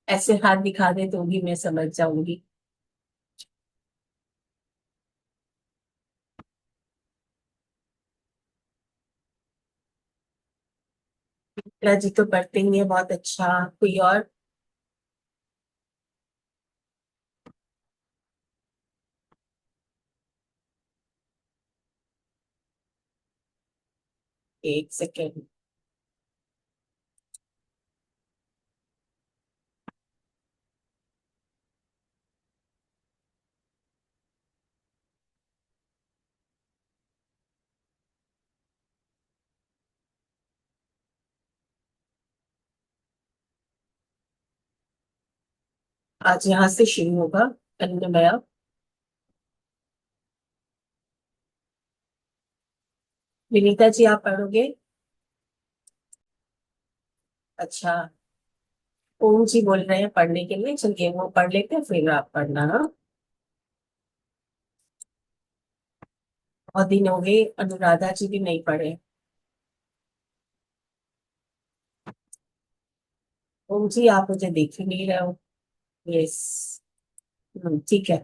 ऐसे हाथ दिखा दे तो भी मैं समझ जाऊंगी। मित्रा जी तो पढ़ते ही है बहुत अच्छा। कोई और? एक सेकेंड। आज यहाँ से शुरू होगा अन्नमया। विनीता जी आप पढ़ोगे? अच्छा। ओम जी बोल रहे हैं पढ़ने के लिए, चलिए वो पढ़ लेते हैं फिर आप पढ़ना। हाँ, बहुत दिन हो गए, अनुराधा जी भी नहीं पढ़े। ओम जी आप मुझे देख ही नहीं रहे हो। यस। ठीक है।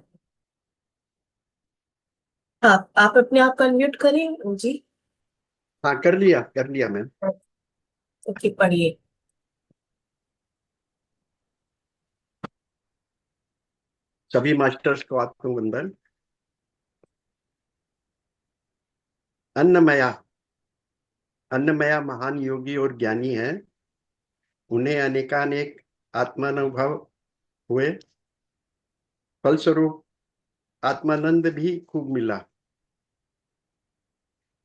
आप अपने आप को अनम्यूट करें ओम जी। हाँ, कर लिया मैम। ओके पढ़िए। सभी मास्टर्स को आत्मवंदन। अन्नमया। अन्नमया महान योगी और ज्ञानी है। उन्हें अनेकानेक आत्मानुभव हुए। फलस्वरूप आत्मानंद भी खूब मिला।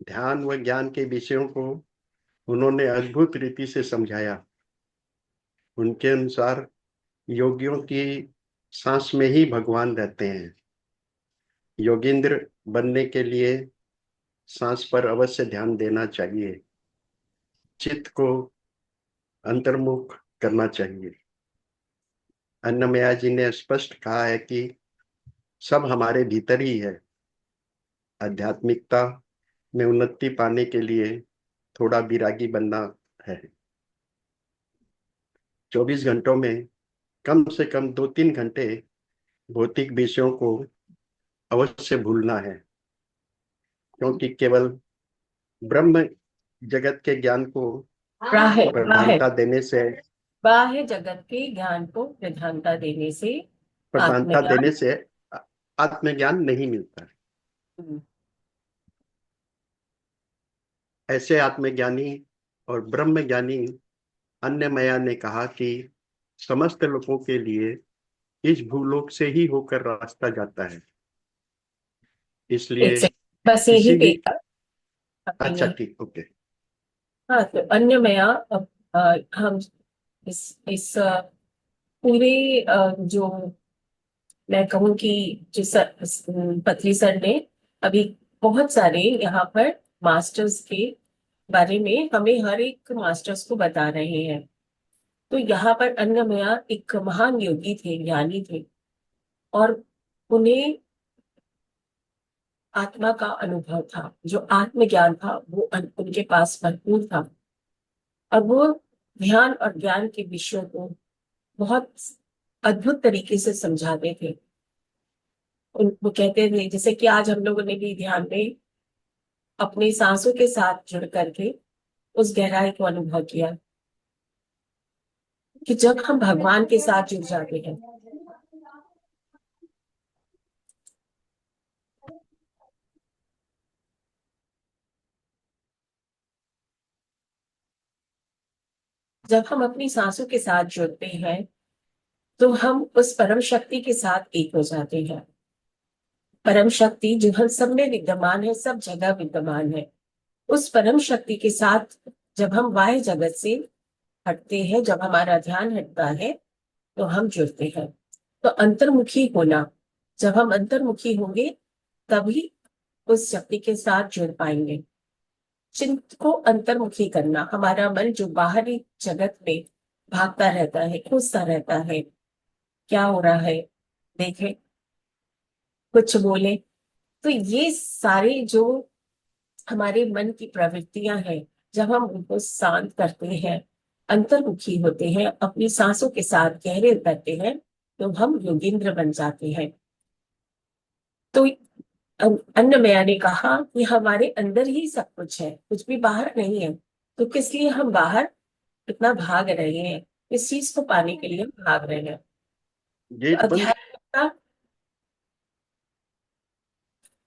ध्यान व ज्ञान के विषयों को उन्होंने अद्भुत रीति से समझाया। उनके अनुसार योगियों की सांस में ही भगवान रहते हैं। योगींद्र बनने के लिए सांस पर अवश्य ध्यान देना चाहिए। चित्त को अंतर्मुख करना चाहिए। अन्नमया जी ने स्पष्ट कहा है कि सब हमारे भीतर ही है। आध्यात्मिकता में उन्नति पाने के लिए थोड़ा विरागी बनना है। 24 घंटों में कम से कम 2-3 घंटे भौतिक विषयों को अवश्य भूलना है, क्योंकि केवल ब्रह्म जगत के ज्ञान को बाह्य बाह्य प्रधानता देने से बाह्य जगत के ज्ञान को प्रधानता देने से प्रधानता आत्मज्ञान। देने से आत्मज्ञान नहीं मिलता। हम्म, ऐसे आत्मज्ञानी और ब्रह्मज्ञानी अन्यमया ने कहा कि समस्त लोगों के लिए इस भूलोक से ही होकर रास्ता जाता है। एक इसलिए सेकंड बस यही किसी पे भी। था, अभी अच्छा, नहीं। ठीक, ओके। हाँ तो अन्यमया अब हम इस पूरे जो मैं कहूँ कि जो पथरी सर ने अभी बहुत सारे यहाँ पर मास्टर्स के बारे में हमें हर एक मास्टर्स को बता रहे हैं। तो यहाँ पर अन्नमया एक महान योगी थे, ज्ञानी थे, और उन्हें आत्मा का अनुभव था, जो आत्मज्ञान था वो उनके पास भरपूर था। और वो ध्यान और ज्ञान के विषयों को बहुत अद्भुत तरीके से समझाते थे। वो कहते थे जैसे कि आज हम लोगों ने भी ध्यान में अपनी सांसों के साथ जुड़ करके उस गहराई को अनुभव किया कि जब हम भगवान के साथ जुड़ जाते हैं, जब हम अपनी सांसों के साथ जुड़ते हैं तो हम उस परम शक्ति के साथ एक हो जाते हैं। परम शक्ति जो हम सब में विद्यमान है, सब जगह विद्यमान है। उस परम शक्ति के साथ जब हम बाह्य जगत से हटते हैं, जब हमारा ध्यान हटता है, तो हम जुड़ते हैं। तो अंतर्मुखी होना, जब हम अंतर्मुखी होंगे तभी उस शक्ति के साथ जुड़ पाएंगे। चित्त को अंतर्मुखी करना, हमारा मन जो बाहरी जगत में भागता रहता है, खोजता रहता है, क्या हो रहा है, देखे, कुछ बोले, तो ये सारे जो हमारे मन की प्रवृत्तियां हैं, जब हम उनको शांत करते हैं, अंतर्मुखी होते हैं, अपनी सांसों के साथ गहरे उतरते हैं, तो हम योगेंद्र बन जाते हैं। तो अन्नमया ने कहा कि हमारे अंदर ही सब कुछ है, कुछ भी बाहर नहीं है। तो किस लिए हम बाहर इतना भाग रहे हैं, इस चीज को पाने के लिए हम भाग रहे हैं। तो गेट बंद।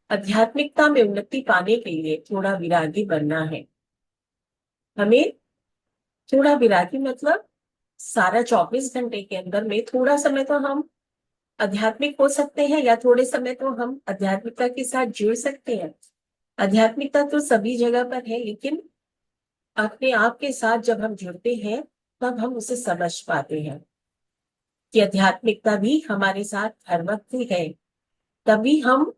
आध्यात्मिकता में उन्नति पाने के लिए थोड़ा विरागी बनना है हमें। थोड़ा विरागी मतलब सारा 24 घंटे के अंदर में थोड़ा समय तो हम आध्यात्मिक हो सकते हैं, या थोड़े समय तो हम आध्यात्मिकता के साथ जुड़ सकते हैं। आध्यात्मिकता तो सभी जगह पर है, लेकिन अपने आप के साथ जब हम जुड़ते हैं तब हम उसे समझ पाते हैं कि आध्यात्मिकता भी हमारे साथ हर वक्त ही है। तभी हम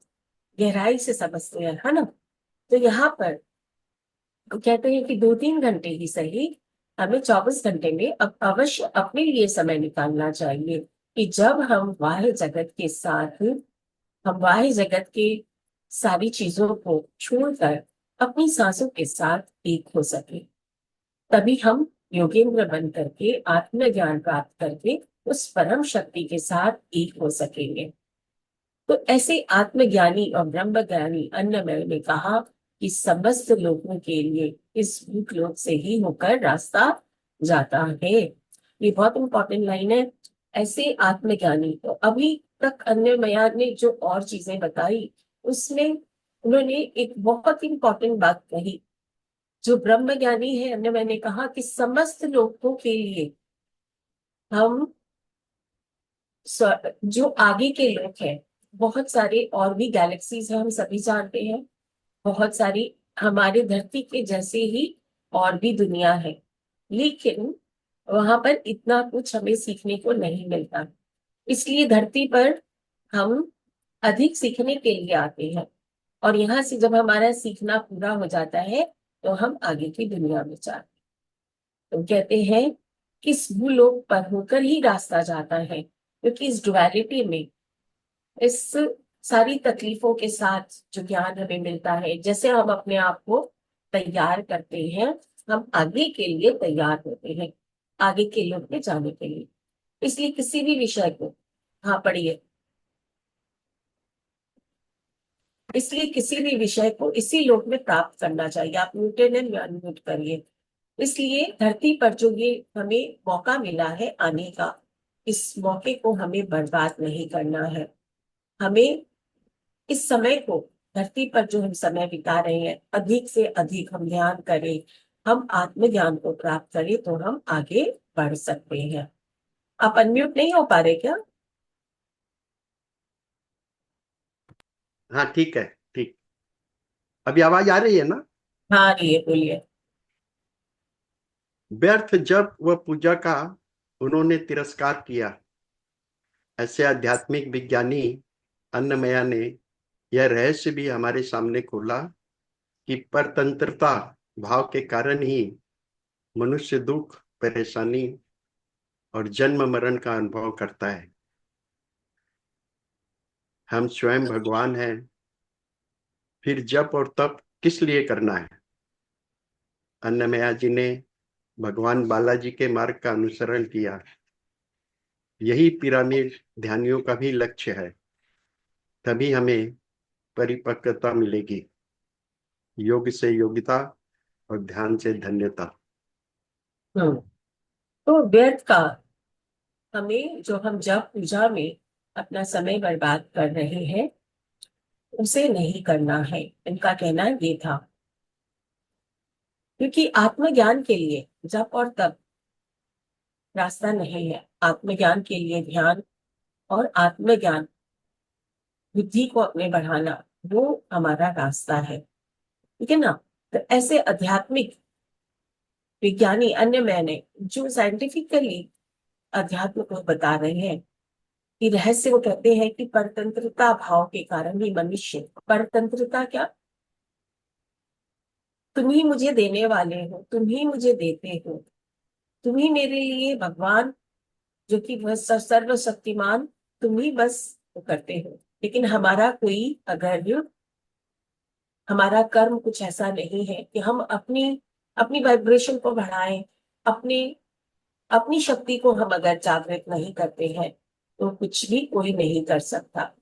गहराई से समझते हैं, है ना। तो यहाँ पर कहते हैं कि 2-3 घंटे ही सही, हमें 24 घंटे में अब अवश्य अपने लिए समय निकालना चाहिए, कि जब हम बाह्य जगत के साथ, हम बाह्य जगत के सारी चीजों को छोड़कर अपनी सांसों के साथ एक हो सके। तभी हम योगेंद्र बन करके आत्मज्ञान प्राप्त करके उस परम शक्ति के साथ एक हो सकेंगे। तो ऐसे आत्मज्ञानी और ब्रह्मज्ञानी अन्नमय ने कहा कि समस्त लोगों के लिए इस भूख लोक से ही होकर रास्ता जाता है। ये बहुत इंपॉर्टेंट लाइन है। ऐसे आत्मज्ञानी, तो अभी तक अन्नमया ने जो और चीजें बताई, उसमें उन्होंने एक बहुत इंपॉर्टेंट बात कही। जो ब्रह्मज्ञानी है, अन्नमय ने कहा कि समस्त लोगों के लिए हम जो आगे के लोग हैं, बहुत सारे और भी गैलेक्सीज हैं, हम सभी जानते हैं। बहुत सारी हमारे धरती के जैसे ही और भी दुनिया है, लेकिन वहां पर इतना कुछ हमें सीखने को नहीं मिलता। इसलिए धरती पर हम अधिक सीखने के लिए आते हैं, और यहाँ से जब हमारा सीखना पूरा हो जाता है तो हम आगे की दुनिया में जाते हैं। तो कहते हैं कि इस भूलोक पर होकर ही रास्ता जाता है, क्योंकि इस डुअलिटी में, इस सारी तकलीफों के साथ जो ज्ञान हमें मिलता है, जैसे हम अपने आप को तैयार करते हैं, हम आगे के लिए तैयार होते हैं, आगे के लोग में जाने के लिए। इसलिए किसी भी विषय को, हाँ पढ़िए, इसलिए किसी भी विषय को इसी लोक में प्राप्त करना चाहिए। आप म्यूटेड एंड अनम्यूट करिए। इसलिए धरती पर जो ये हमें मौका मिला है आने का, इस मौके को हमें बर्बाद नहीं करना है। हमें इस समय को, धरती पर जो हम समय बिता रहे हैं, अधिक से अधिक हम ध्यान करें, हम आत्मज्ञान को प्राप्त करें, तो हम आगे बढ़ सकते हैं। आप अनम्यूट नहीं हो पा रहे क्या? हाँ ठीक है। ठीक। अभी आवाज आ रही है ना? हाँ, ये बोलिए। व्यर्थ जब व पूजा का उन्होंने तिरस्कार किया। ऐसे आध्यात्मिक विज्ञानी अन्नमया ने यह रहस्य भी हमारे सामने खोला कि परतंत्रता भाव के कारण ही मनुष्य दुख, परेशानी और जन्म मरण का अनुभव करता है। हम स्वयं भगवान हैं, फिर जप और तप किस लिए करना है? अन्नमया जी ने भगवान बालाजी के मार्ग का अनुसरण किया। यही पिरामिड ध्यानियों का भी लक्ष्य है। तभी हमें परिपक्वता मिलेगी, योग से योगिता और ध्यान से धन्यता। हम्म। तो व्यर्थ का, हमें जो हम जब पूजा में अपना समय बर्बाद कर रहे हैं, उसे नहीं करना है, इनका कहना ये था। क्योंकि आत्मज्ञान के लिए जप और तप रास्ता नहीं है। आत्मज्ञान के लिए ध्यान और आत्मज्ञान, बुद्धि को अपने बढ़ाना, वो हमारा रास्ता है। ठीक है ना। तो ऐसे आध्यात्मिक विज्ञानी अन्य, मैंने जो साइंटिफिकली अध्यात्म को बता रहे हैं कि रहस्य, वो कहते हैं कि परतंत्रता भाव के कारण ही मनुष्य, परतंत्रता क्या, तुम ही मुझे देने वाले हो, तुम ही मुझे देते हो, तुम ही मेरे लिए भगवान, जो कि वह सर्वशक्तिमान, तुम ही बस वो करते हो। लेकिन हमारा कोई, अगर हमारा कर्म कुछ ऐसा नहीं है कि हम अपनी अपनी वाइब्रेशन को बढ़ाएं, अपने अपनी शक्ति को हम अगर जागृत नहीं करते हैं तो कुछ भी कोई नहीं कर सकता,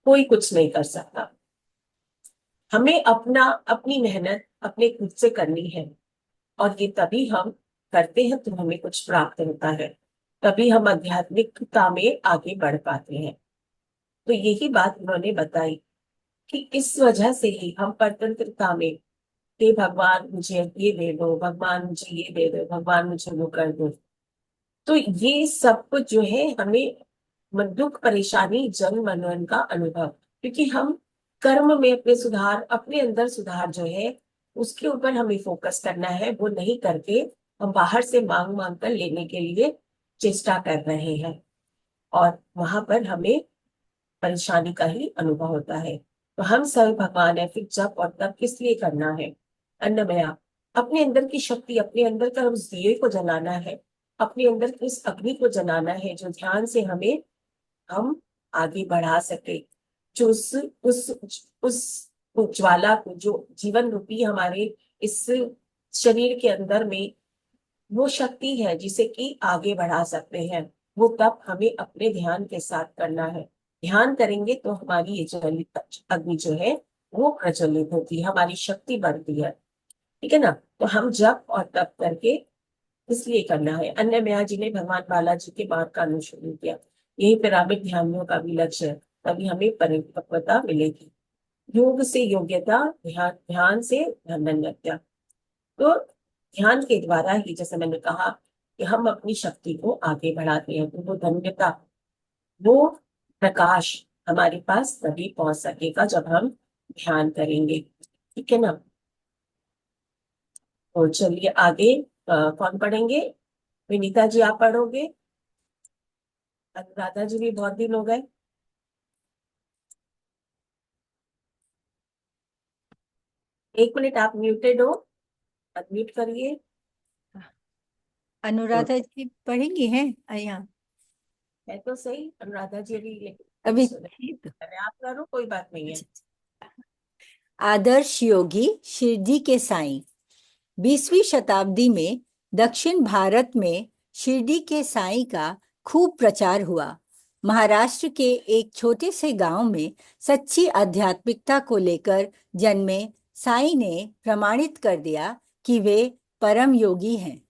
कोई कुछ नहीं कर सकता। हमें अपनी मेहनत अपने खुद से करनी है, और ये तभी हम करते हैं तो हमें कुछ प्राप्त होता है, तभी हम आध्यात्मिकता में आगे बढ़ पाते हैं। तो यही बात उन्होंने बताई कि इस वजह से ही हम परतंत्रता में, कि भगवान मुझे ये दे दो, भगवान मुझे ये दे दो, भगवान मुझे वो कर दो। तो ये सब कुछ जो है हमें दुख परेशानी जन्म मरण का अनुभव, क्योंकि हम कर्म में अपने सुधार, अपने अंदर सुधार जो है उसके ऊपर हमें फोकस करना है, वो नहीं करके हम बाहर से मांग मांग कर लेने के लिए चेष्टा कर रहे हैं, और वहां पर हमें परेशानी का ही अनुभव होता है। तो हम सब भगवान है, फिर जब और तब किस लिए करना है? अन्नमया, अपने अंदर की शक्ति, अपने अंदर का उस दिए को जलाना है, अपने अंदर की उस अग्नि को जलाना है जो ध्यान से हमें, हम आगे बढ़ा सके। जो उस ज्वाला को, जो जीवन रूपी हमारे इस शरीर के अंदर में वो शक्ति है जिसे कि आगे बढ़ा सकते हैं, वो तब हमें अपने ध्यान के साथ करना है। ध्यान करेंगे तो हमारी ये ज्वलित अग्नि जो है वो प्रज्वलित होती है, हमारी शक्ति बढ़ती है। ठीक है ना? तो हम जप और तप करके इसलिए करना है। अन्य मैया जी ने भगवान बालाजी के मार्ग का अनुसरण किया। यही पिरामिड ध्यानियों का भी लक्ष्य है, तभी हमें परिपक्वता मिलेगी। योग से योग्यता, ध्यान ध्यान से धन्यता। तो ध्यान के द्वारा ही, जैसे मैंने कहा, कि हम अपनी शक्ति को आगे बढ़ाते हैं, तो वो धन्यता, वो प्रकाश हमारे पास तभी पहुंच सकेगा जब हम ध्यान करेंगे। ठीक है ना? तो चलिए आगे, कौन पढ़ेंगे? विनीता जी आप पढ़ोगे? अनुराधा जी भी बहुत दिन हो गए। 1 मिनट, आप म्यूटेड हो, अनम्यूट करिए। अनुराधा जी पढ़ेंगी हैं यहाँ? है तो सही अनुराधा जी अभी, अभी लेकिन आप करो, कोई बात नहीं है। आदर्श योगी शिरडी के साईं। 20वीं शताब्दी में दक्षिण भारत में शिरडी के साईं का खूब प्रचार हुआ। महाराष्ट्र के एक छोटे से गांव में सच्ची आध्यात्मिकता को लेकर जन्मे साईं ने प्रमाणित कर दिया कि वे परम योगी हैं।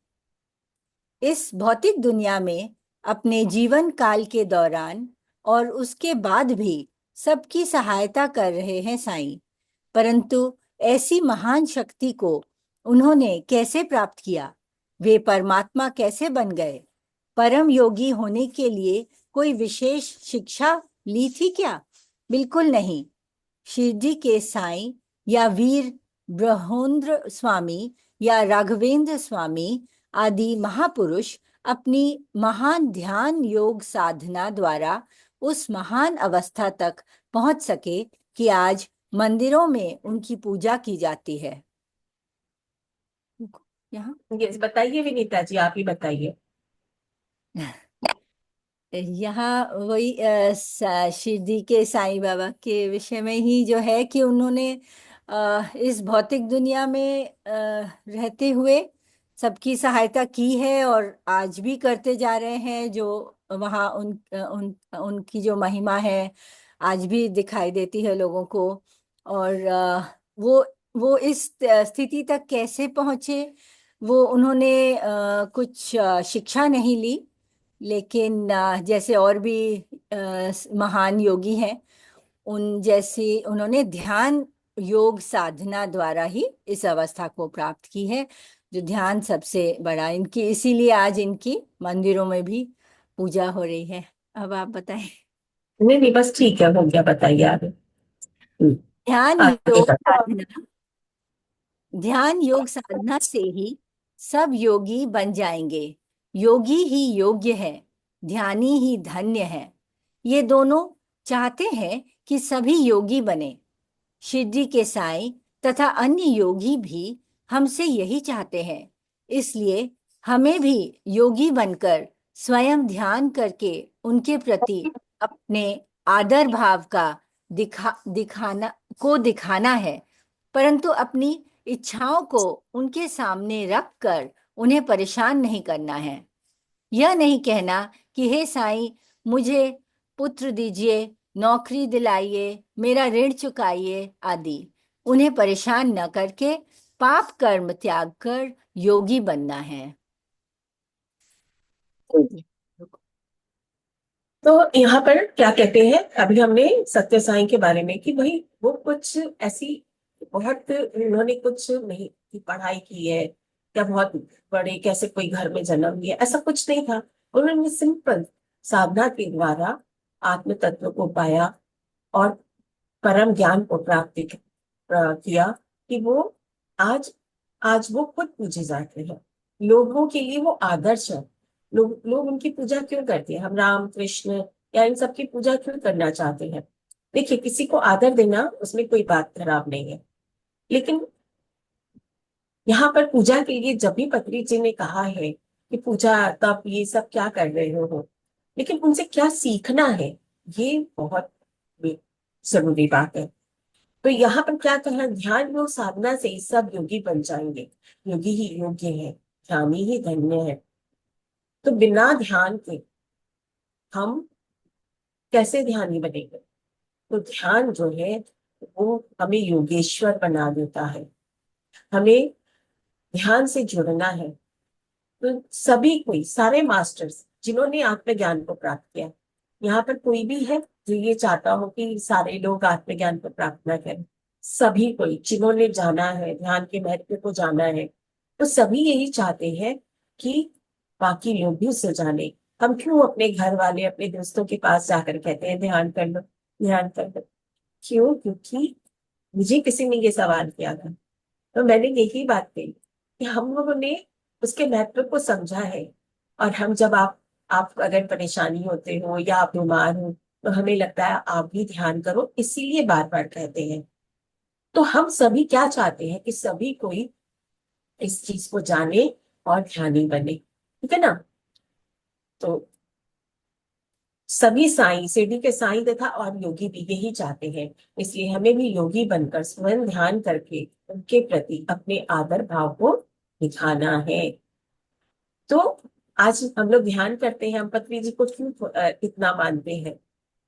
इस भौतिक दुनिया में अपने जीवन काल के दौरान और उसके बाद भी सबकी सहायता कर रहे हैं साईं। परंतु ऐसी महान शक्ति को उन्होंने कैसे प्राप्त किया? वे परमात्मा कैसे बन गए? परम योगी होने के लिए कोई विशेष शिक्षा ली थी क्या? बिल्कुल नहीं। शिरडी के साईं या वीर ब्रह्मेंद्र स्वामी या राघवेंद्र स्वामी आदि महापुरुष अपनी महान ध्यान योग साधना द्वारा उस महान अवस्था तक पहुंच सके कि आज मंदिरों में उनकी पूजा की जाती है। यहाँ ये बताइए विनीता जी, आप ही बताइए। यहाँ वही शिरडी के साईं बाबा के विषय में ही जो है कि उन्होंने इस भौतिक दुनिया में रहते हुए सबकी सहायता की है और आज भी करते जा रहे हैं। जो वहाँ उनकी जो महिमा है आज भी दिखाई देती है लोगों को। और वो इस स्थिति तक कैसे पहुँचे, वो उन्होंने कुछ शिक्षा नहीं ली, लेकिन जैसे और भी महान योगी हैं उन जैसी उन्होंने ध्यान योग साधना द्वारा ही इस अवस्था को प्राप्त की है, जो ध्यान सबसे बड़ा इनकी, इसीलिए आज इनकी मंदिरों में भी पूजा हो रही है। अब आप बताएं। नहीं नहीं, बस ठीक है, हो गया, बताइए आगे। ध्यान आगे योग बताइए। साधना, ध्यान योग साधना से ही सब योगी बन जाएंगे। योगी ही योग्य है, ध्यानी ही धन्य है। ये दोनों चाहते हैं कि सभी योगी बने। शिरडी के साईं तथा अन्य योगी भी हमसे यही चाहते हैं। इसलिए हमें भी योगी बनकर स्वयं ध्यान करके उनके प्रति अपने आदर भाव का दिखाना है, परंतु अपनी इच्छाओं को उनके सामने रखकर उन्हें परेशान नहीं करना है। यह नहीं कहना कि हे साईं, मुझे पुत्र दीजिए, नौकरी दिलाइए, मेरा ऋण चुकाइए आदि। उन्हें परेशान न करके पाप कर्म त्याग कर योगी बनना है। तो यहाँ पर क्या कहते हैं, अभी हमने सत्य साईं के बारे में कि भाई वो कुछ ऐसी बहुत उन्होंने कुछ नहीं की पढ़ाई की है या बहुत बड़े कैसे कोई घर में जन्म लिया, ऐसा कुछ नहीं था। उन्होंने सिंपल साधना के द्वारा आत्म तत्व को पाया और परम ज्ञान को किया कि वो आज आज वो खुद पूजे जाते हैं, लोगों के लिए वो आदर्श है। लोग उनकी पूजा क्यों करते हैं, हम राम कृष्ण या इन सब की पूजा क्यों करना चाहते हैं। देखिए, किसी को आदर देना उसमें कोई बात खराब नहीं है, लेकिन यहाँ पर पूजा के लिए जब भी पत्री जी ने कहा है कि पूजा तब ये सब क्या कर रहे हो, लेकिन उनसे क्या सीखना है, ये बहुत जरूरी बात है। तो यहाँ पर क्या कहा, ध्यान योग साधना से सब योगी बन जाएंगे। योगी ही योग्य है, ध्यानी ही धन्य है। तो बिना ध्यान के हम कैसे ध्यानी बनेंगे। तो ध्यान जो है वो हमें योगेश्वर बना देता है, हमें ध्यान से जुड़ना है। तो सभी कोई, सारे मास्टर्स जिन्होंने आत्मज्ञान को प्राप्त किया, यहाँ पर कोई भी है जो ये चाहता हो कि सारे लोग आत्मज्ञान को प्राप्त न करें। सभी कोई जिन्होंने जाना है, ध्यान के महत्व को जाना है, तो सभी यही चाहते हैं कि बाकी लोग भी उससे जाने। हम क्यों अपने घर वाले, अपने दोस्तों के पास जाकर कहते हैं ध्यान कर लो, ध्यान कर लो। क्यों? क्योंकि मुझे किसी ने ये सवाल किया था, तो मैंने यही बात कही कि हम लोगों ने उसके महत्व को समझा है। और हम जब आप अगर परेशानी होते हो या आप बीमार हो, तो हमें लगता है आप भी ध्यान करो, इसीलिए बार बार कहते हैं। तो हम सभी क्या चाहते हैं कि सभी कोई इस चीज को जाने और ध्यानी बने, ठीक है ना। तो सभी साईं, शिरडी के साईं तथा और योगी भी यही चाहते हैं। इसलिए हमें भी योगी बनकर स्वयं ध्यान करके उनके प्रति अपने आदर भाव को दिखाना है। तो आज हम लोग ध्यान करते हैं, हम पत्री जी को क्यों इतना मानते हैं,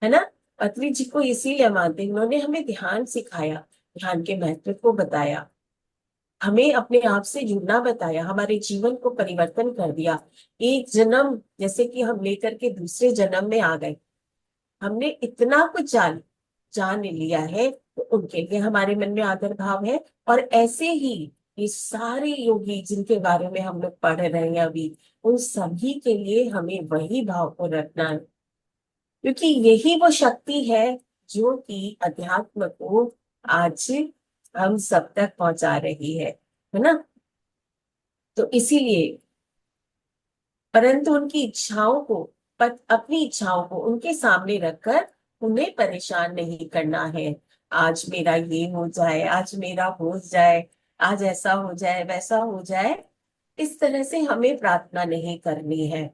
है ना। पत्री जी को इसीलिए मानते हैं, उन्होंने हमें ध्यान सिखाया, ध्यान के महत्व को बताया, हमें अपने आप से जुड़ना बताया, हमारे जीवन को परिवर्तन कर दिया। एक जन्म जैसे कि हम लेकर के दूसरे जन्म में आ गए, हमने इतना कुछ जान लिया है, तो उनके लिए हमारे मन में आदर भाव है। और ऐसे ही ये सारे योगी जिनके बारे में हम लोग पढ़ रहे हैं अभी, उन सभी के लिए हमें वही भाव को रखना है, क्योंकि यही वो शक्ति है जो कि अध्यात्म को आज हम सब तक पहुंचा रही है ना। तो इसीलिए, परंतु उनकी इच्छाओं को, अपनी इच्छाओं को उनके सामने रखकर उन्हें परेशान नहीं करना है। आज मेरा ये हो जाए, आज मेरा हो जाए, आज ऐसा हो जाए, वैसा हो जाए, इस तरह से हमें प्रार्थना नहीं करनी है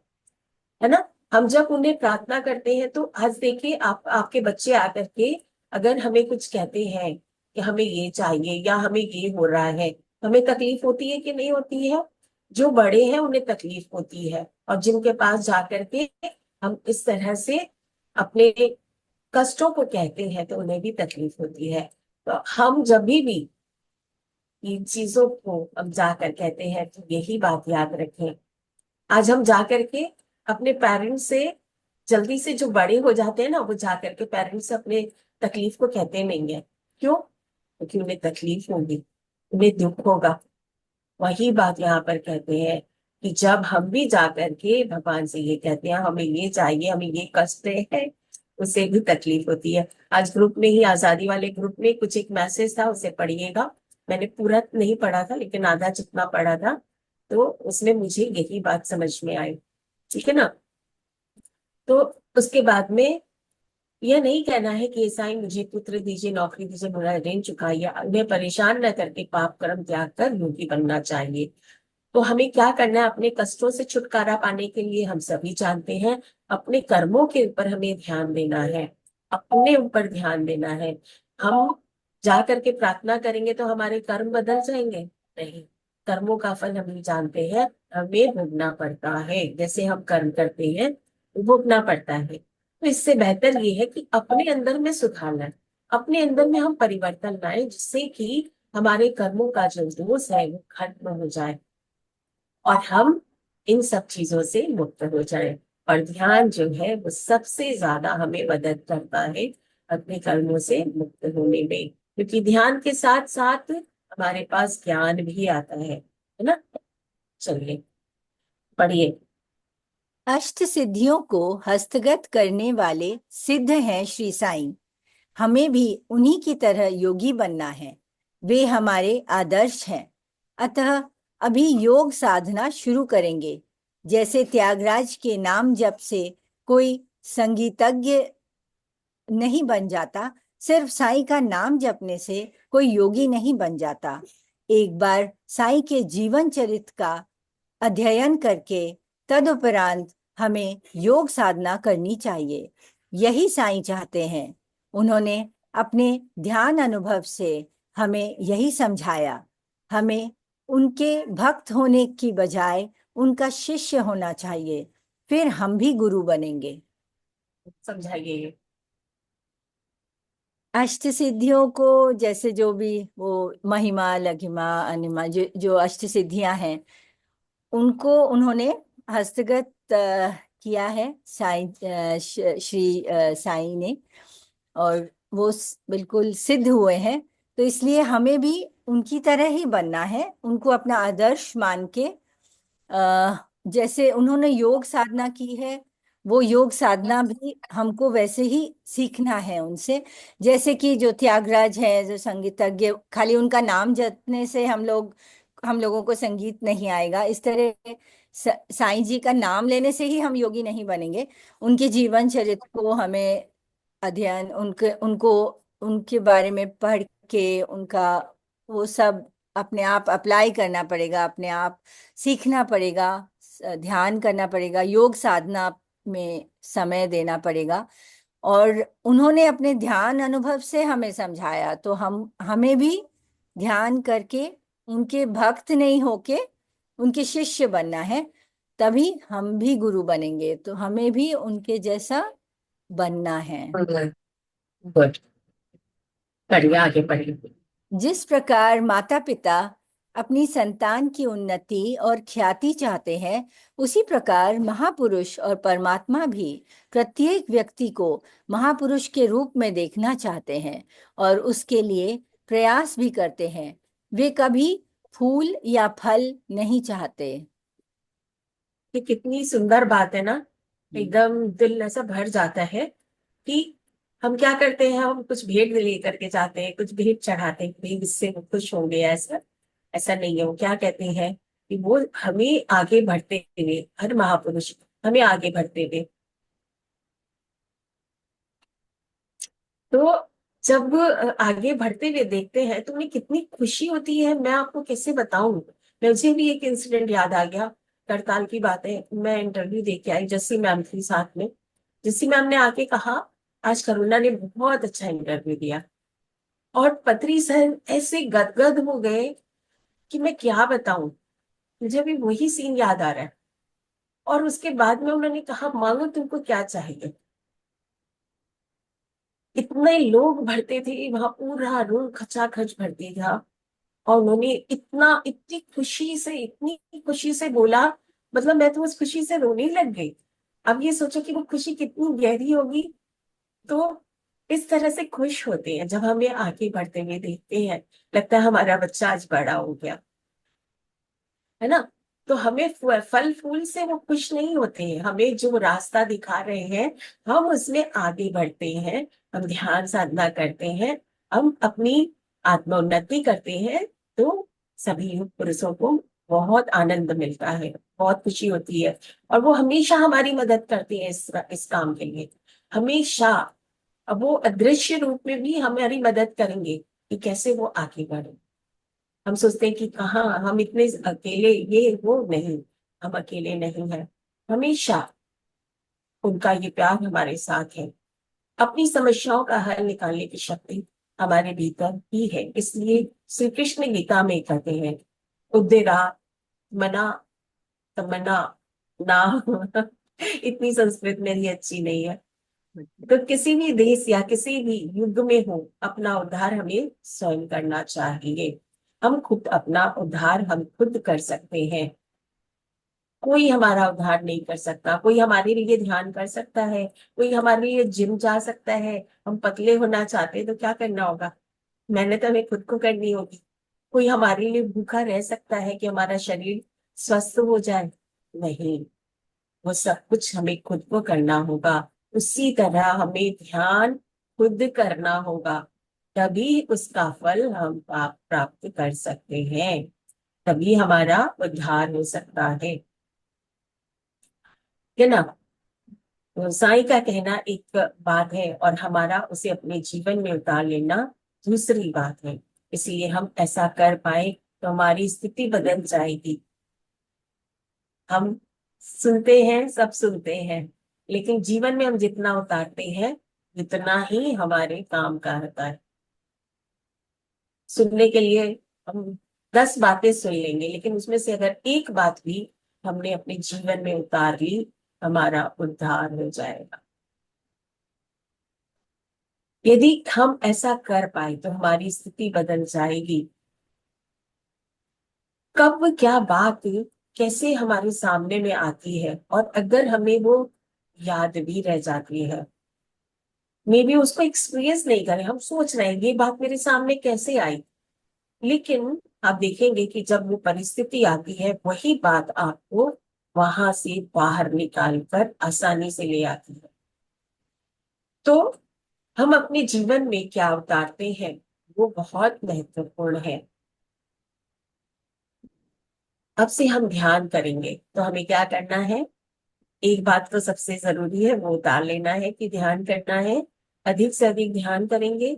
ना। हम जब उन्हें प्रार्थना करते हैं, तो आज देखिए, आपके बच्चे आकर के अगर हमें कुछ कहते हैं कि हमें ये चाहिए या हमें ये हो रहा है, हमें तकलीफ होती है कि नहीं होती है। जो बड़े हैं उन्हें तकलीफ होती है, और जिनके पास जाकर के हम इस तरह से अपने कष्टों को कहते हैं, तो उन्हें भी तकलीफ होती है। तो हम जब भी इन चीजों को हम जाकर कहते हैं, तो यही बात याद रखें। आज हम जाकर के अपने पेरेंट्स से, जल्दी से जो बड़े हो जाते हैं ना, वो जाकर के पेरेंट्स से अपने तकलीफ को कहते नहीं है। क्यों? क्योंकि उन्हें तकलीफ होगी, उन्हें दुख होगा। वही बात यहाँ पर कहते हैं कि जब हम भी जाकर के भगवान से ये कहते हैं हमें ये चाहिए, हमें ये कष्ट है, उसे भी तकलीफ होती है। आज ग्रुप में ही, आजादी वाले ग्रुप में कुछ एक मैसेज था, उसे पढ़िएगा। मैंने पूरा नहीं पढ़ा था, लेकिन आधा जितना पढ़ा था, तो उसमें मुझे यही बात समझ में आई, ठीक है ना। तो उसके बाद में यह नहीं कहना है कि साईं मुझे पुत्र दीजिए, नौकरी दीजिए, मेरा ऋण चुकाइए, उन्हें परेशान न करके पाप कर्म त्याग कर योगी बनना चाहिए। तो हमें क्या करना है, अपने कष्टों से छुटकारा पाने के लिए हम सभी जानते हैं, अपने कर्मों के ऊपर हमें ध्यान देना है, अपने ऊपर ध्यान देना है। हम जा करके प्रार्थना करेंगे तो हमारे कर्म बदल जाएंगे? नहीं, कर्मों का फल हम जानते हैं, हमें भोगना पड़ता है, जैसे हम कर्म करते हैं वो भोगना पड़ता है। तो इससे बेहतर ये है कि अपने अंदर में सुधार लाए, अपने अंदर में हम परिवर्तन लाए, जिससे कि हमारे कर्मों का जो दोष है वो खत्म हो जाए और हम इन सब चीजों से मुक्त हो जाए। और ध्यान जो है वो सबसे ज्यादा हमें मदद करता है अपने कर्मों से मुक्त होने में, क्योंकि ध्यान के साथ साथ हमारे पास ज्ञान भी आता है ना। चलिए पढ़िए। अष्ट सिद्धियों को हस्तगत करने वाले सिद्ध हैं श्री साईं। हमें भी उन्हीं की तरह योगी बनना है। वे हमारे आदर्श हैं। अतः अभी योग साधना शुरू करेंगे। जैसे त्यागराज के नाम जप से कोई संगीतज्ञ नहीं बन जाता, सिर्फ साईं का नाम जपने से कोई योगी नहीं बन जाता। एक बार साईं के जीवन चरित्र का अध्ययन करके तदुपरांत हमें योग साधना करनी चाहिए। यही साईं चाहते हैं। उन्होंने अपने ध्यान अनुभव से हमें यही समझाया। हमें उनके भक्त होने की बजाय उनका शिष्य होना चाहिए, फिर हम भी गुरु बनेंगे। समझाइए। अष्ट सिद्धियों को जैसे जो भी वो महिमा, लघिमा, अनिमा, जो जो अष्ट सिद्धियां हैं, उनको उन्होंने हस्तगत किया है श्री साईं ने, और वो बिल्कुल सिद्ध हुए हैं। तो इसलिए हमें भी उनकी तरह ही बनना है, उनको अपना आदर्श मान के जैसे उन्होंने योग साधना की है, वो योग साधना भी हमको वैसे ही सीखना है उनसे। जैसे कि जो त्यागराज है, जो संगीतज्ञ, खाली उनका नाम जपने से हम लोगों को संगीत नहीं आएगा। इस तरह साईं जी का नाम लेने से ही हम योगी नहीं बनेंगे। उनके जीवन चरित्र को हमें अध्ययन, उनको उनके बारे में पढ़ के उनका वो सब अपने आप अप्लाई करना पड़ेगा, अपने आप सीखना पड़ेगा, ध्यान करना पड़ेगा, योग साधना में समय देना पड़ेगा। और उन्होंने अपने ध्यान अनुभव से हमें समझाया, तो हमें भी ध्यान करके उनके भक्त नहीं होके उनके शिष्य बनना है, तभी हम भी गुरु बनेंगे। तो हमें भी उनके जैसा बनना है। गुड। पढ़िए, आगे पढ़िए। जिस प्रकार माता पिता अपनी संतान की उन्नति और ख्याति चाहते हैं, उसी प्रकार महापुरुष और परमात्मा भी प्रत्येक व्यक्ति को महापुरुष के रूप में देखना चाहते हैं और उसके लिए प्रयास भी करते हैं। वे कभी फूल या फल नहीं चाहते। ये कितनी सुंदर बात है ना, एकदम दिल ऐसा भर जाता है कि हम क्या करते हैं, हम कुछ भेंट ले करके जाते हैं, कुछ भेंट चढ़ाते हैं भाई इससे वो खुश होंगे। ऐसा ऐसा नहीं है। वो क्या कहते हैं कि वो हमें आगे बढ़ते हुए, हर महापुरुष हमें आगे बढ़ते हुए। तो जब आगे बढ़ते हुए देखते हैं तो उन्हें कितनी खुशी होती है, मैं आपको कैसे बताऊं। मुझे भी एक इंसिडेंट याद आ गया, करताल की बात है। मैं इंटरव्यू दे के आई, जस्सी मैम थी साथ में। जस्सी मैम ने आके कहा आज करुणा ने बहुत अच्छा इंटरव्यू दिया। और पत्री सर ऐसे गदगद हो गए कि मैं क्या बताऊं। मुझे भी वही सीन याद आ रहा है। और उसके बाद में उन्होंने कहा मांगो तुमको क्या चाहिए। इतने लोग भरते थे वहां, पूरा रूम खचाखच भरती था। और उन्होंने इतनी खुशी से, इतनी खुशी से बोला, मतलब मैं तो उस खुशी से रोने लग गई। अब ये सोचो कि वो खुशी कितनी गहरी होगी। तो इस तरह से खुश होते हैं जब हमें आगे बढ़ते हुए देखते हैं, लगता है हमारा बच्चा आज बड़ा हो गया, है ना। तो हमें फल फूल से वो खुश नहीं होते हैं, हमें जो रास्ता दिखा रहे हैं हम उसमें आगे बढ़ते हैं, हम ध्यान साधना करते हैं, हम अपनी आत्मोन्नति करते हैं। तो सभी पुरुषों को बहुत आनंद मिलता है, बहुत खुशी होती है। और वो हमेशा हमारी मदद करते हैं इस काम के लिए, हमेशा। अब वो अदृश्य रूप में भी हमारी मदद करेंगे कि कैसे वो आगे बढ़े। हम सोचते हैं कि कहाँ हम इतने अकेले, ये वो नहीं, हम अकेले नहीं हैं। हमेशा उनका ये प्यार हमारे साथ है। अपनी समस्याओं का हल निकालने की शक्ति हमारे भीतर ही है। इसलिए श्री कृष्ण गीता में कहते हैं उद्देरा मना तमन्ना ना इतनी संस्कृत मेरी अच्छी नहीं है। तो किसी भी देश या किसी भी युग में हो, अपना उद्धार हमें स्वयं करना चाहिए। हम खुद अपना उद्धार हम खुद कर सकते हैं। कोई हमारा उद्धार नहीं कर सकता। कोई हमारे लिए ध्यान कर सकता है, कोई हमारे लिए जिम जा सकता है। हम पतले होना चाहते हैं तो क्या करना होगा? मेहनत हमें खुद को करनी होगी। कोई हमारे लिए भूखा रह सकता है कि हमारा शरीर स्वस्थ हो जाए? नहीं, वो सब कुछ हमें खुद को करना होगा। उसी तरह हमें ध्यान खुद करना होगा, तभी उसका फल हम प्राप्त कर सकते हैं, तभी हमारा उद्धार हो सकता है ना। तो साईं का कहना एक बात है और हमारा उसे अपने जीवन में उतार लेना दूसरी बात है। इसलिए हम ऐसा कर पाए तो हमारी स्थिति बदल जाएगी। हम सुनते हैं, सब सुनते हैं, लेकिन जीवन में हम जितना उतारते हैं उतना ही हमारे काम का होता है। सुनने के लिए हम 10 बातें सुन लेंगे, लेकिन उसमें से अगर एक बात भी हमने अपने जीवन में उतार ली, हमारा उद्धार हो जाएगा। यदि हम ऐसा कर पाए तो हमारी स्थिति बदल जाएगी। कब क्या बात कैसे हमारे सामने में आती है, और अगर हमें वो याद भी रह जाती है, मे बी उसको एक्सपीरियंस नहीं करें, हम सोच रहे हैं ये बात मेरे सामने कैसे आई, लेकिन आप देखेंगे कि जब वो परिस्थिति आती है, वही बात आपको वहां से बाहर निकाल कर आसानी से ले आती है। तो हम अपने जीवन में क्या उतारते हैं वो बहुत महत्वपूर्ण है। अब से हम ध्यान करेंगे तो हमें क्या करना है? एक बात तो सबसे जरूरी है, वो उतार लेना है कि ध्यान करना है। अधिक से अधिक ध्यान करेंगे।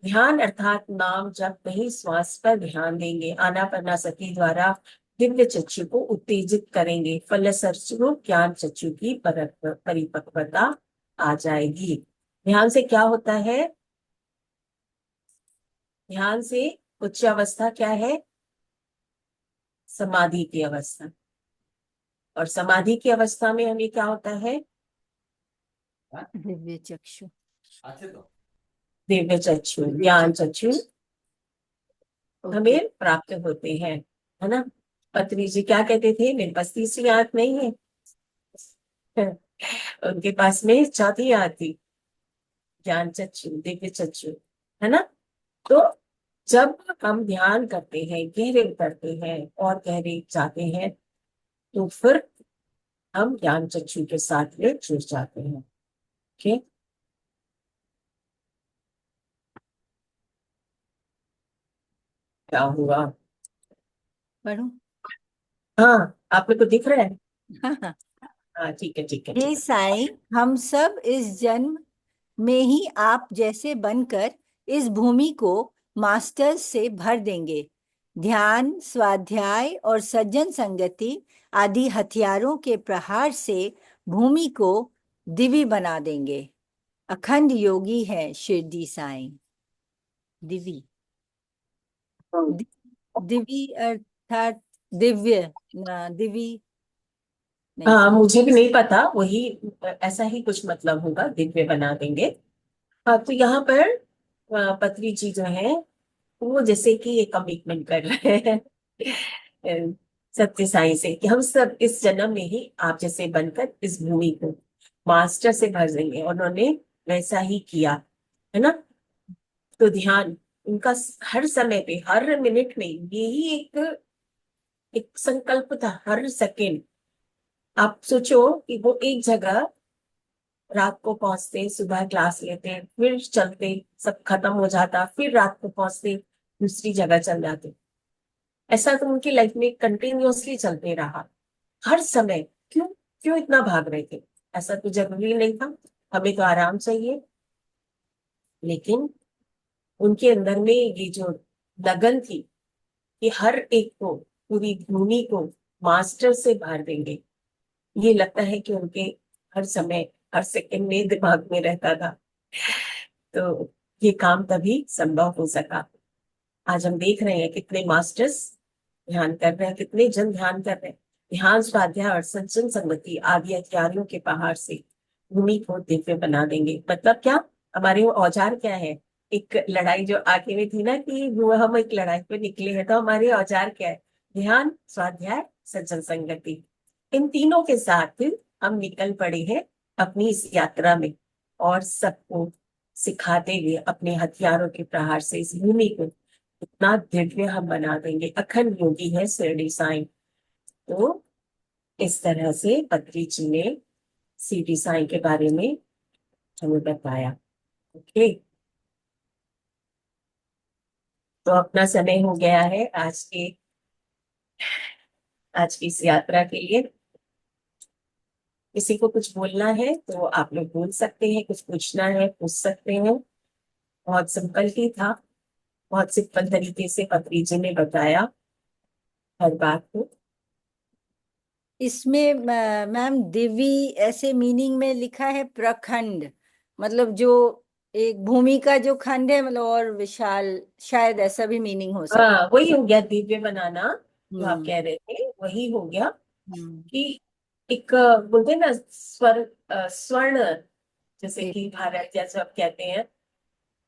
ध्यान अर्थात नाम जप नहीं, श्वास पर ध्यान देंगे। आनापानसति द्वारा दिव्य चक्षु को उत्तेजित करेंगे। फलस्वरूप ज्ञान चक्षु की परिपक्वता आ जाएगी। ध्यान से क्या होता है? ध्यान से उच्च अवस्था क्या है? समाधि की अवस्था। और समाधि की अवस्था में हमें क्या होता है? दिव्य चक्षु। दिव्य चक्षु, ज्ञान चक्षु ओके। हमें प्राप्त होते हैं, है ना। पत्री जी क्या कहते थे? मेरे पास तीसरी आंख नहीं है। उनके पास में चौथी आंख थी, ज्ञान चक्षु, दिव्य चक्षु, है ना। तो जब हम ध्यान करते हैं, गहरे उतरते हैं और गहरे जाते हैं, तो फिर हम ज्ञान चक्षु के साथ में जुड़ जाते हैं। ठीक, क्या हुआ? पढ़ो। हाँ, आप लोग को दिख रहा है? हाँ हाँ। हाँ, ठीक है ठीक है हे ठीक साईं, हम सब इस जन्म में ही आप जैसे बनकर इस भूमि को मास्टर्स से भर देंगे। ध्यान, स्वाध्याय और सज्जन संगति आदि हथियारों के प्रहार से भूमि को दिव्य बना देंगे। अखंड योगी है शिरडी साईं। दिव्य, है। दिव्य अर्थात दिव्य, दिव्य नहीं। हाँ, मुझे भी नहीं पता, वही ऐसा ही कुछ मतलब होगा, दिव्य बना देंगे। हाँ, तो यहाँ पर पत्री जी जो है वो जैसे कि ये कमिटमेंट कर रहे हैं सत्य साई से कि हम सब इस जन्म में ही आप जैसे बनकर इस भूमि को मास्टर से भर देंगे, और उन्होंने वैसा ही किया, है ना। तो ध्यान उनका हर समय पे, हर मिनट में यही एक एक संकल्प था, हर सेकेंड। आप सोचो कि वो एक जगह रात को पहुंचते, सुबह क्लास लेते, फिर चलते, सब खत्म हो जाता, फिर रात को पहुंचते, दूसरी जगह चल जाते। ऐसा तो उनकी लाइफ में कंटिन्यूअसली चलते रहा, हर समय। क्यों? क्यों इतना भाग रहे थे? ऐसा तो जरूरी नहीं था, हमें तो आराम चाहिए। लेकिन उनके अंदर में ये जो लगन थी कि हर एक को, पूरी भूमि को मास्टर से भर देंगे, ये लगता है कि उनके हर समय, हर सेकंड में दिमाग में रहता था। तो ये काम तभी संभव हो सका। आज हम देख रहे हैं कितने मास्टर्स ध्यान कर रहे हैं, कितने जन ध्यान कर रहे हैं, ध्यान, स्वाध्याय और सज्जन संगति आदि हथियारों के पहाड़ से भूमि को दिव्य बना देंगे। मतलब क्या, हमारे वो औजार क्या है? एक लड़ाई जो आगे में थी ना, कि वो हम एक लड़ाई पे निकले हैं, तो हमारे औजार क्या है? ध्यान, स्वाध्याय, सज्जन संगति। इन तीनों के साथ हम निकल पड़े हैं अपनी इस यात्रा में, और सबको सिखाते हुए अपने हथियारों के प्रहार से इस भूमि को इतना दिव्य हम बना देंगे। अखंड योगी है शिरडी साईं। तो इस तरह से पत्री जी ने शिरडी साईं के बारे में हमें बताया। ओके, तो अपना समय हो गया है आज की इस यात्रा के लिए। किसी को कुछ बोलना है तो आप लोग बोल सकते हैं, कुछ पूछना है पूछ सकते हैं। बहुत सिंपल ही था, बहुत सिंपल तरीके से पत्री जी ने बताया हर बात को। इसमें मैम दिव्य ऐसे मीनिंग में लिखा है प्रखंड, मतलब जो एक भूमि का जो खंड है, मतलब और विशाल, शायद ऐसा भी मीनिंग हो सकता हाँ, वही हो गया दिव्य बनाना है। जो आप कह रहे थे, वही हो गया। हम्म। कि एक बोलते हैं ना, स्वर्ण, जैसे एक कि भारत जैसे आप कहते हैं।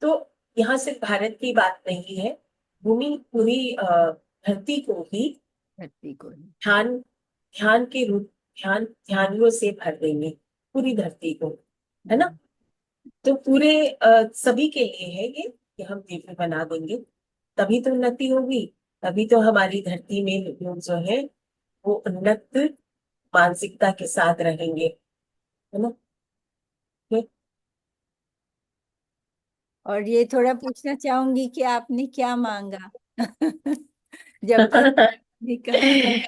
तो यहाँ सिर्फ भारत की बात नहीं है, भूमि पूरी धरती को ही धरती को ही। ध्यान ध्यान के रूप, ध्यानियों से भर देंगे पूरी धरती को, है ना। हम्म। तो पूरे सभी के लिए है ये कि हम दिव्य बना देंगे, तभी तो उन्नति होगी। तभी तो हमारी धरती में लोग जो है वो उन्नत मानसिकता के साथ रहेंगे, है ना। और ये थोड़ा पूछना चाहूंगी कि आपने क्या मांगा जब तक नहीं कहा।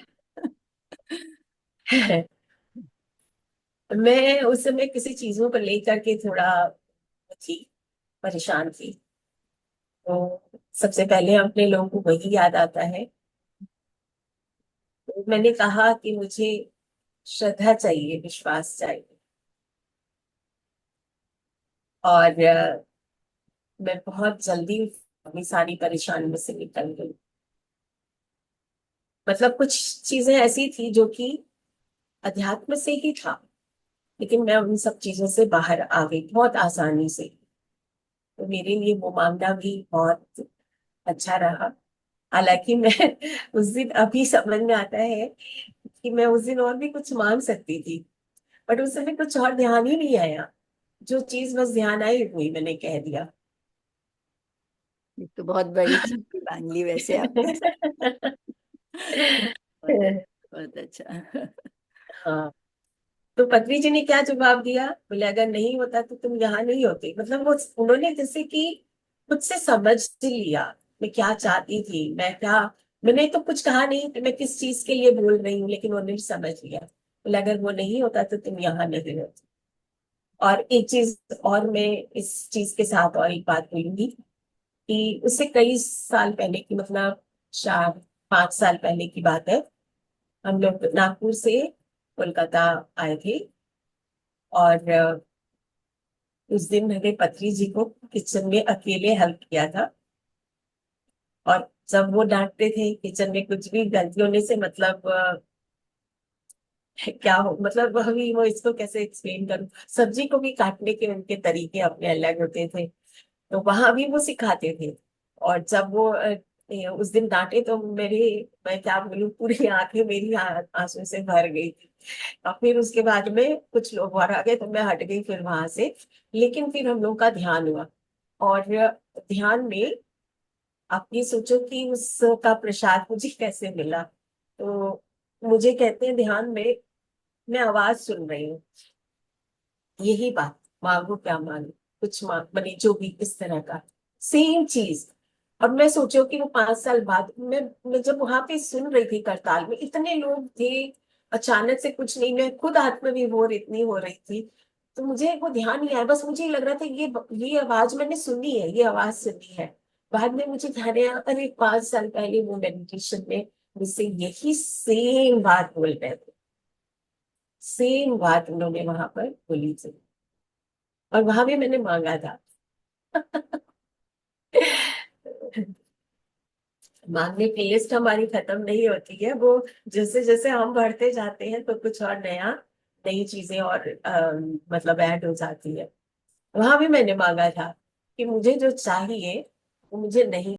मैं उस समय किसी चीजों को लेकर के थोड़ा थी, परेशान थी। तो सबसे पहले अपने लोगों को वही याद आता है। तो मैंने कहा कि मुझे श्रद्धा चाहिए, विश्वास चाहिए। और मैं बहुत जल्दी अपनी सारी परेशानियों से निकल गई। मतलब कुछ चीजें ऐसी थी जो कि अध्यात्म से ही था, लेकिन मैं उन सब चीजों से बाहर आ गई बहुत आसानी से। तो मेरे लिए वो मामला भी बहुत अच्छा रहा। हालांकि मैं उस दिन, अभी समझ में आता है कि मैं उस दिन और भी कुछ मांग सकती थी, बट उस समय कुछ और ध्यान ही नहीं आया। जो चीज बस ध्यान आई वही मैंने कह दिया। ये तो बहुत बड़ी चीज मांग ली वैसे आपने। बहुत बहुत अच्छा। हाँ, तो पत्नी जी ने क्या जवाब दिया, बोले अगर नहीं होता तो तुम यहाँ नहीं होते। मतलब वो, उन्होंने जैसे कि खुद से समझ लिया मैं क्या चाहती थी, मैं क्या, मैंने तो कुछ कहा नहीं कि मैं किस चीज के लिए बोल रही हूँ, लेकिन उन्होंने समझ लिया। बोले अगर वो नहीं होता तो तुम यहाँ नहीं होते। और एक चीज और, मैं इस चीज के साथ और एक बात बोलूंगी कि उससे कई साल पहले की, मतलब 4-5 साल पहले की बात है। हम लोग नागपुर से कोलकाता आए थे, और उस दिन मैंने पत्री जी को किचन में अकेले हेल्प किया था। और जब वो डांटते थे किचन में कुछ भी गलती होने से, मतलब क्या हो, मतलब अभी वो, इसको कैसे एक्सप्लेन करूं, सब्जी को भी काटने के उनके तरीके अपने अलग होते थे। तो वहां भी वो सिखाते थे। और जब वो उस दिन डांटे तो मेरी, मैं क्या बोलूं, पूरी आंखें मेरी आंसू से भर गई थी। और फिर उसके बाद में कुछ लोग और आ गए तो मैं हट गई फिर वहां से। लेकिन फिर हम लोग का ध्यान हुआ, और ध्यान में आप ये सोचो कि उसका प्रसाद मुझे कैसे मिला। तो मुझे कहते हैं ध्यान में मैं आवाज सुन रही हूँ, यही बात, मांगो क्या मांगो, कुछ मांग बने जो भी, इस तरह का सेम चीज। और मैं सोचो कि वो 5 साल बाद मैं जब वहां पे सुन रही थी, करताल में इतने लोग थे, अचानक से कुछ नहीं, मैं खुद आत्म विभोर इतनी हो रही थी। तो मुझे वो ध्यान नहीं आया, बस मुझे ये लग रहा था ये आवाज मैंने सुनी है, ये आवाज सुनी है। बाद में मुझे ध्यान आया, अरे 5 साल पहले वो मेडिटेशन में मुझसे यही सेम बात बोल रहे थे, सेम बात उन्होंने वहां पर बोली थी। और वहां भी मैंने मांगा था। मांगने की लिस्ट हमारी खत्म नहीं होती है, वो जैसे जैसे हम बढ़ते जाते हैं तो कुछ और नई चीजें और मतलब ऐड हो जाती है। वहां भी मैंने मांगा था कि मुझे जो चाहिए वो मुझे नहीं